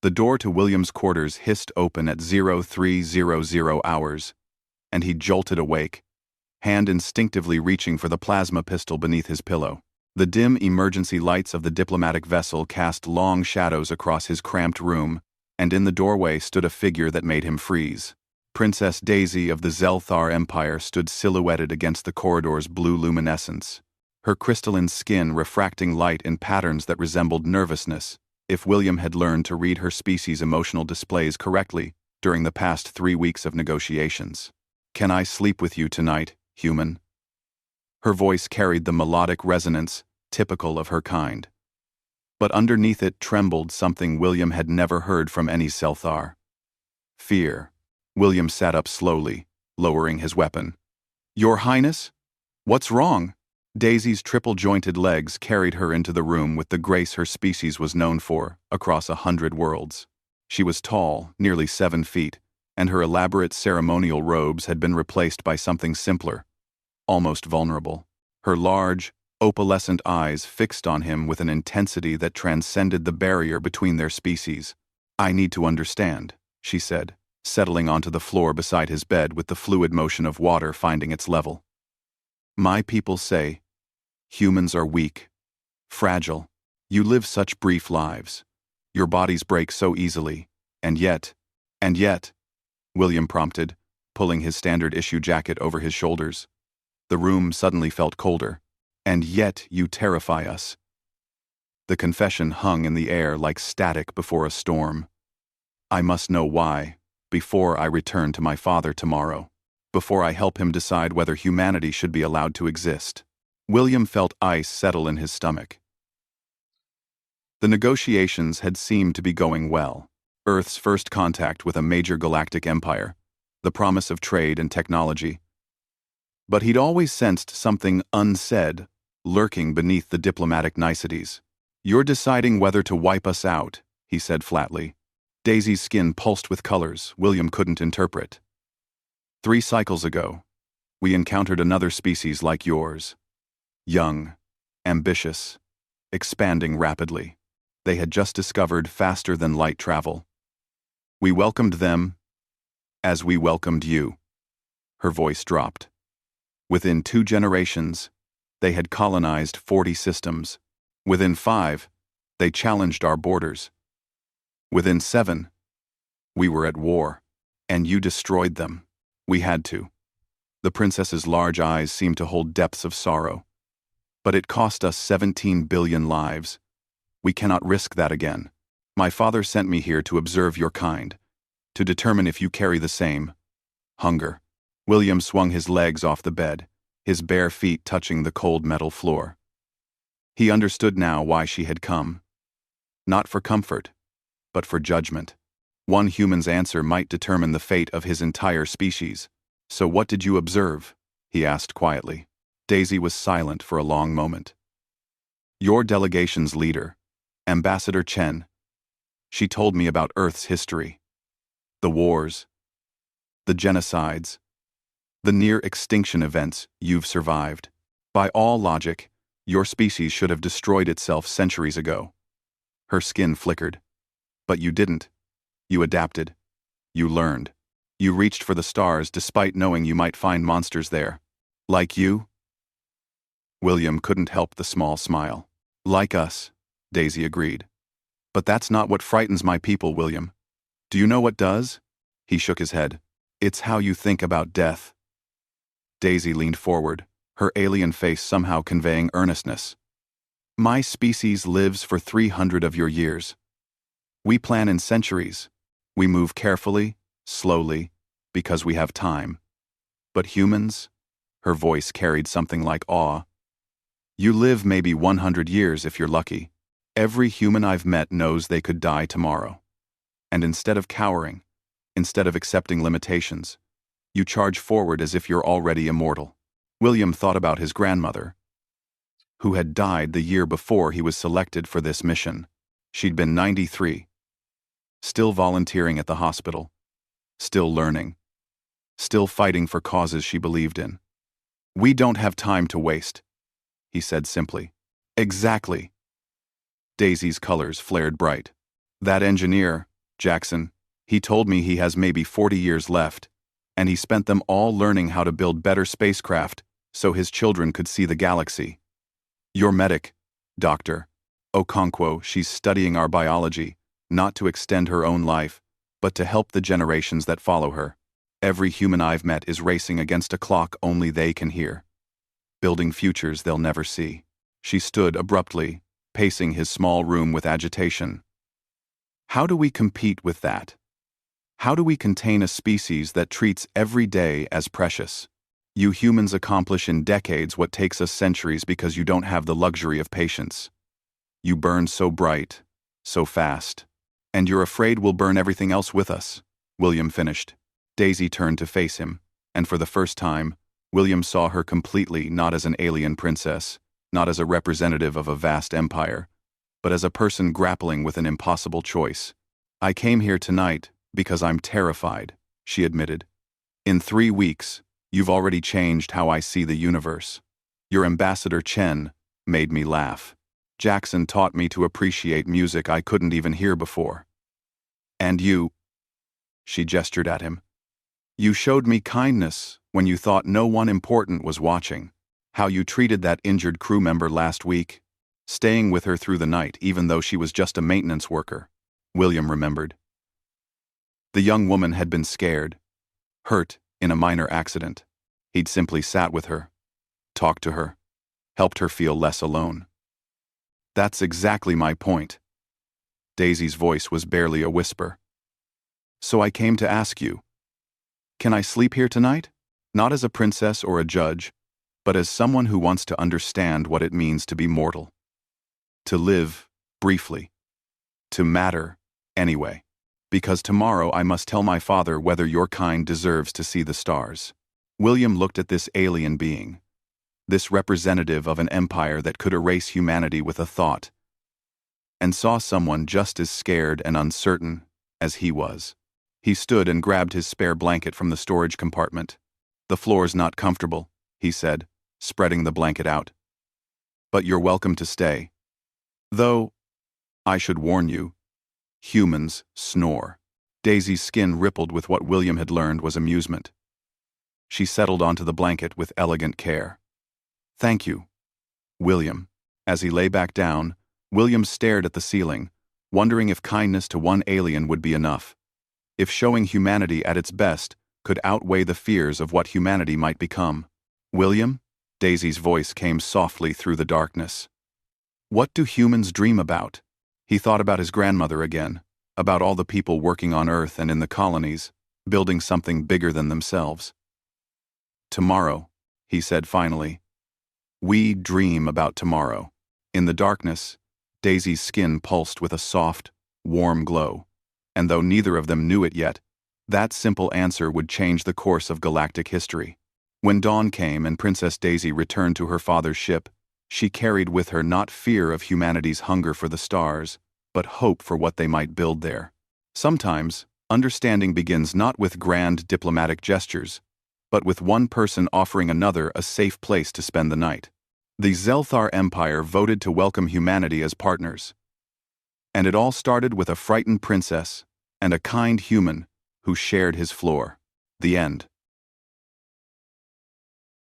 The door to William's quarters hissed open at 0300 hours, and he jolted awake, hand instinctively reaching for the plasma pistol beneath his pillow. The dim emergency lights of the diplomatic vessel cast long shadows across his cramped room, and in the doorway stood a figure that made him freeze. Princess Daisy of the Zelthar Empire stood silhouetted against the corridor's blue luminescence, her crystalline skin refracting light in patterns that resembled nervousness, if William had learned to read her species' emotional displays correctly during the past 3 weeks of negotiations. "Can I sleep with you tonight, human?" Her voice carried the melodic resonance typical of her kind. But underneath it trembled something William had never heard from any Zelthar. Fear. William sat up slowly, lowering his weapon. "Your Highness? What's wrong?" Daisy's triple-jointed legs carried her into the room with the grace her species was known for, across 100 worlds. She was tall, nearly 7 feet, and her elaborate ceremonial robes had been replaced by something simpler, almost vulnerable. Her large, opalescent eyes fixed on him with an intensity that transcended the barrier between their species. "I need to understand," she said, settling onto the floor beside his bed with the fluid motion of water finding its level. "My people say, humans are weak, fragile. You live such brief lives. Your bodies break so easily. And yet, William prompted, pulling his standard-issue jacket over his shoulders. The room suddenly felt colder. "And yet you terrify us." The confession hung in the air like static before a storm. "I must know why, before I return to my father tomorrow. Before I help him decide whether humanity should be allowed to exist." William felt ice settle in his stomach. The negotiations had seemed to be going well. Earth's first contact with a major galactic empire, the promise of trade and technology. But he'd always sensed something unsaid, lurking beneath the diplomatic niceties. "You're deciding whether to wipe us out," he said flatly. Daisy's skin pulsed with colors William couldn't interpret. "3 cycles ago, we encountered another species like yours. Young, ambitious, expanding rapidly. They had just discovered faster-than-light travel. We welcomed them as we welcomed you." Her voice dropped. "Within 2 generations, they had colonized 40 systems. Within 5, they challenged our borders. Within 7, we were at war, and you destroyed them. We had to." The princess's large eyes seemed to hold depths of sorrow. "But it cost us 17 billion lives. We cannot risk that again. My father sent me here to observe your kind, to determine if you carry the same hunger." William swung his legs off the bed, his bare feet touching the cold metal floor. He understood now why she had come. Not for comfort, but for judgment. One human's answer might determine the fate of his entire species. "So what did you observe?" he asked quietly. Daisy was silent for a long moment. "Your delegation's leader, Ambassador Chen. She told me about Earth's history. The wars, the genocides, the near-extinction events you've survived. By all logic, your species should have destroyed itself centuries ago." Her skin flickered. "But you didn't. You adapted. You learned. You reached for the stars despite knowing you might find monsters there. Like you?" William couldn't help the small smile. "Like us," Daisy agreed. "But that's not what frightens my people, William. Do you know what does?" He shook his head. "It's how you think about death." Daisy leaned forward, her alien face somehow conveying earnestness. "My species lives for 300 of your years. We plan in centuries. We move carefully, slowly, because we have time. But humans," her voice carried something like awe, "you live maybe 100 years if you're lucky. Every human I've met knows they could die tomorrow. And instead of cowering, instead of accepting limitations, you charge forward as if you're already immortal." William thought about his grandmother, who had died the year before he was selected for this mission. She'd been 93, still volunteering at the hospital, still learning, still fighting for causes she believed in. "We don't have time to waste," he said simply. "Exactly." Daisy's colors flared bright. "That engineer, Jackson. He told me he has maybe 40 years left, and he spent them all learning how to build better spacecraft so his children could see the galaxy. Your medic, Dr. Okonkwo, she's studying our biology, not to extend her own life, but to help the generations that follow her. Every human I've met is racing against a clock only they can hear, building futures they'll never see. She stood abruptly, pacing his small room with agitation. How do we compete with that? How do we contain a species that treats every day as precious? You humans accomplish in decades what takes us centuries because you don't have the luxury of patience. You burn so bright, so fast, and you're afraid we'll burn everything else with us, William finished. Daisy turned to face him, and for the first time, William saw her completely not as an alien princess, not as a representative of a vast empire, but as a person grappling with an impossible choice. I came here tonight because I'm terrified, she admitted. In 3 weeks, you've already changed how I see the universe. Your ambassador Chen made me laugh. Jackson taught me to appreciate music I couldn't even hear before. And you, she gestured at him. You showed me kindness when you thought no one important was watching. How you treated that injured crew member last week, staying with her through the night even though she was just a maintenance worker, William remembered. The young woman had been scared, hurt in a minor accident. He'd simply sat with her, talked to her, helped her feel less alone. That's exactly my point. Daisy's voice was barely a whisper. So I came to ask you, can I sleep here tonight? Not as a princess or a judge, but as someone who wants to understand what it means to be mortal. To live, briefly. To matter, anyway. Because tomorrow I must tell my father whether your kind deserves to see the stars. William looked at this alien being, this representative of an empire that could erase humanity with a thought, and saw someone just as scared and uncertain as he was. He stood and grabbed his spare blanket from the storage compartment. The floor's not comfortable, he said, spreading the blanket out. But you're welcome to stay. Though, I should warn you, humans snore. Daisy's skin rippled with what William had learned was amusement. She settled onto the blanket with elegant care. Thank you, William. As he lay back down, William stared at the ceiling, wondering if kindness to one alien would be enough. If showing humanity at its best could outweigh the fears of what humanity might become. William? Daisy's voice came softly through the darkness. What do humans dream about? He thought about his grandmother again, about all the people working on Earth and in the colonies, building something bigger than themselves. Tomorrow, he said finally. We dream about tomorrow. In the darkness, Daisy's skin pulsed with a soft, warm glow, and though neither of them knew it yet, that simple answer would change the course of galactic history. When dawn came and Princess Daisy returned to her father's ship, she carried with her not fear of humanity's hunger for the stars, but hope for what they might build there. Sometimes, understanding begins not with grand diplomatic gestures, but with one person offering another a safe place to spend the night. The Zelthar Empire voted to welcome humanity as partners. And it all started with a frightened princess and a kind human who shared his floor. The end.